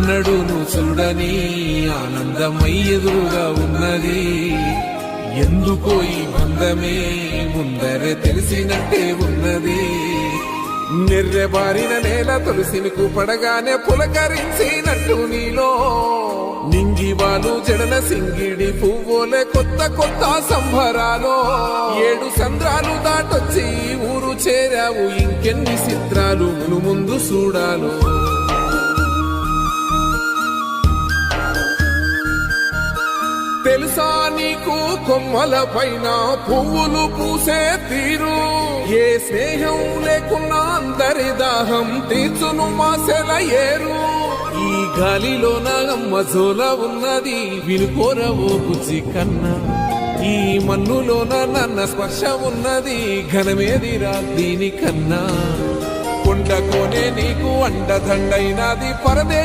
ఎన్నడూను చూడని ఆనందమై ఎదురుగా ఉన్నది. ఎందుకో ఈ బంధమే ముందరే తెలిసినట్టే ఉన్నది. నిర్రెబారిన నేల తులసినికు పడగానే పులకరించినట్టు నీలో నింగివాలు జడన సింగిడి పువ్వులే కొత్త కొత్త సంబరాలు. 7 సంద్రాలు దాటొచ్చి ఊరు చేరావు, ఇంకెన్ని చిత్రాలు ముందు చూడాలు. తెలుసా నీకు కొమ్మల పైన పువ్వులు పూసే తీరు? ఏ స్నేహం లేకున్నా అందరి దాహం తీర్చును మాసెల ఏరు. ఈ గాలిలోన మజోల ఉన్నది, వినుకోరవో బుజ్జి కన్నా. ఈ మన్నులోన నన్న స్పర్శ ఉన్నది, ఘనమేదిరా దీనికన్నా. కొండకోనే నీకు అండదండైనది పరదేశ